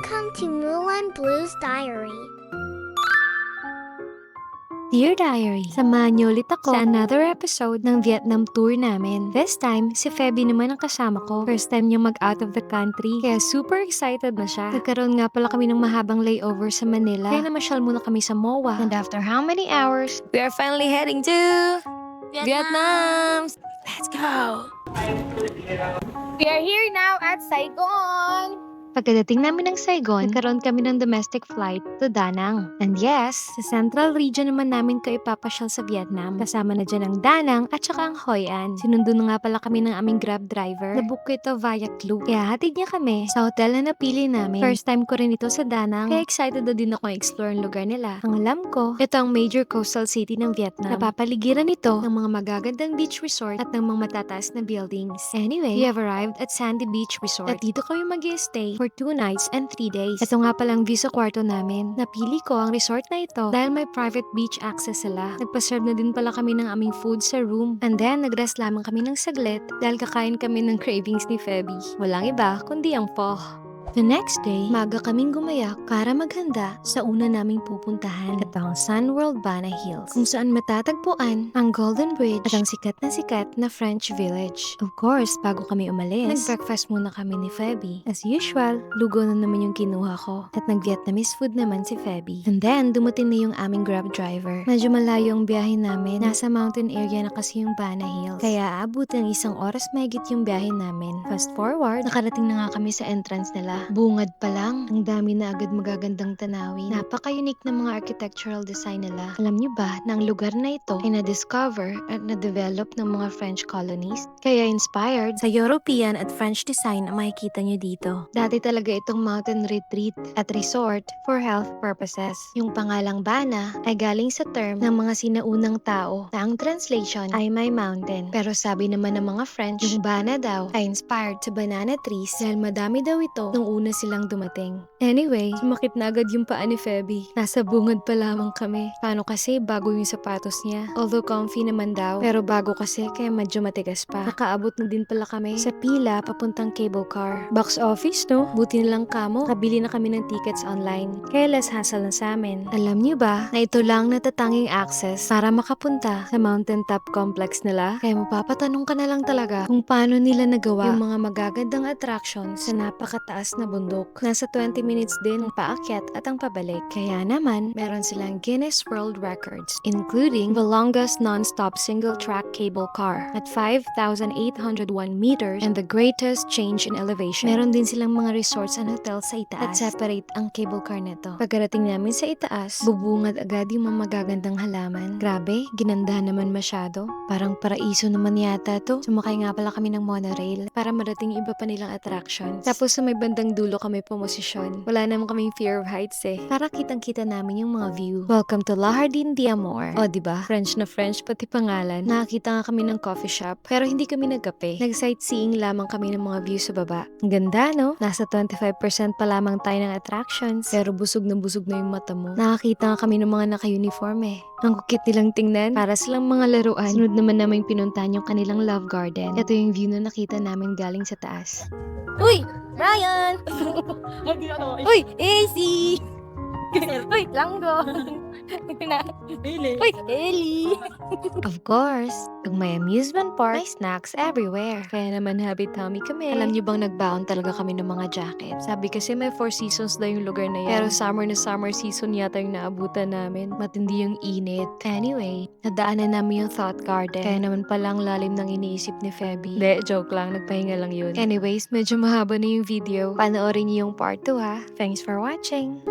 Welcome to Mulan Blue's Diary. Dear Diary, samahan niyo ulit ako sa another episode ng Vietnam tour namin. This time, si Feby naman ang kasama ko. First time niya mag-out of the country, kaya super excited na siya. Nagkaroon nga pala kami ng mahabang layover sa Manila, kaya namasyal muna kami sa MOA. And after how many hours, we are finally heading to Vietnam! Let's go! We are here now at Saigon. Pagkadating namin ng Saigon, nagkaroon kami ng domestic flight to Da Nang. And yes, sa central region naman namin kayo ipapasyal sa Vietnam. Kasama na dyan ang Da Nang at saka ang Hoi An. Sinundo na nga pala kami ng aming Grab driver. Nabook ko ito via Klook. Kaya hatid niya kami sa hotel na napili namin. First time ko rin ito sa Da Nang, kaya excited na din ako explore ang lugar nila. Ang alam ko, ito ang major coastal city ng Vietnam. Napapaligiran ito ng mga magagandang beach resort at ng mga matataas na buildings. Anyway, we have arrived at Sandy Beach Resort. At dito kami mag-stay for 2 nights and 3 days. Ito nga palang view sa kwarto namin. Napili ko ang resort na ito dahil may private beach access sila. Nagpaserve na din pala kami ng aming food sa room. And then, nag-rest lamang kami ng saglit dahil kakain kami ng cravings ni Feby. Walang iba, kundi ang pho. The next day, maga kaming gumayak para maghanda sa una naming pupuntahan at ang Sun World Bana Hills, kung saan matatagpuan ang Golden Bridge at ang sikat na French Village. Of course, bago kami umalis, nag-breakfast muna kami ni Feby. As usual, lugaw na naman yung kinuha ko at nag-Vietnamese food naman si Feby. And then, dumating na yung aming Grab driver. Medyo malayo ang biyahe namin. Nasa mountain area na kasi yung Bana Hills. Kaya abot ng 1 oras mahigit yung biyahe namin. Fast forward, nakarating na nga kami sa entrance nila. Bungad pa lang, ang dami na agad magagandang tanawin. Napaka-unique ng mga architectural design nila. Alam niyo ba na ang lugar na ito ay na-discover at na-develop ng mga French colonists? Kaya inspired sa European at French design ang makikita niyo dito. Dati talaga itong mountain retreat at resort for health purposes. Yung pangalang Bana ay galing sa term ng mga sinaunang tao na ang translation ay my mountain. Pero sabi naman ng mga French, yung Bana daw ay inspired sa banana trees dahil madami daw ito nung una silang dumating. Anyway, sumakit na agad yung paa ni Feby. Nasa bungad pa lamang kami. Paano kasi bago yung sapatos niya? Although comfy naman daw, pero bago kasi kaya medyo matigas pa. Nakaabot na din pala kami sa pila papuntang cable car. Box office, no? Buti na lang kamo, kabili na kami ng tickets online. Kaya less hassle na sa amin. Alam niyo ba na ito lang natatanging access para makapunta sa mountaintop complex nila? Kaya mapapatanong ka na lang talaga kung paano nila nagawa yung mga magagandang attractions sa napakataas na bundok. Nasa 20 minutes din ang paakyat at ang pabalik. Kaya naman, meron silang Guinness World Records, including the longest non-stop single-track cable car at 5,801 meters and the greatest change in elevation. Meron din silang mga resorts and hotels sa itaas at separate ang cable car nito. Pagkarating namin sa itaas, bubungad agad yung mga magagandang halaman. Grabe, ginandahan naman masyado. Parang paraiso naman yata to. Sumakay nga pala kami ng monorail para marating iba pa nilang attractions. Tapos sa may bandang dulo kami pumosisyon. Wala naman kaming fear of heights eh. Para kitang-kita namin yung mga view. Welcome to La Jardin d'Amour. O diba? French na French pati pangalan. Nakakita nga kami ng coffee shop pero hindi kami nagkape. Nag-sightseeing lamang kami ng mga view sa baba. Ang ganda no? Nasa 25% pa lamang tayo ng attractions pero busog na yung mata mo. Nakakita nga kami ng mga naka-uniform eh. Ang kukit nilang tingnan para silang mga laruan. Sunod naman namin pinuntahan yung kanilang love garden. Ito yung view na nakita namin galing sa taas. Uy! Ryan! Uy! AC! Uy! Langgo! Uy! Ellie! Of course, pag may amusement park, may snacks everywhere. Kaya naman happy tummy kami. Alam niyo bang nagbaon talaga kami ng mga jacket? Sabi kasi may 4 seasons daw yung lugar na yan. Pero summer na summer season yata yung naabutan namin. Matindi yung init. Anyway, nadaanan namin yung thought garden. Kaya naman palang lalim ng iniisip ni Feby. De, joke lang. Nagpahinga lang yun. Anyways, medyo mahaba na yung video. Panoorin niyo yung part 2 ha. Thanks for watching!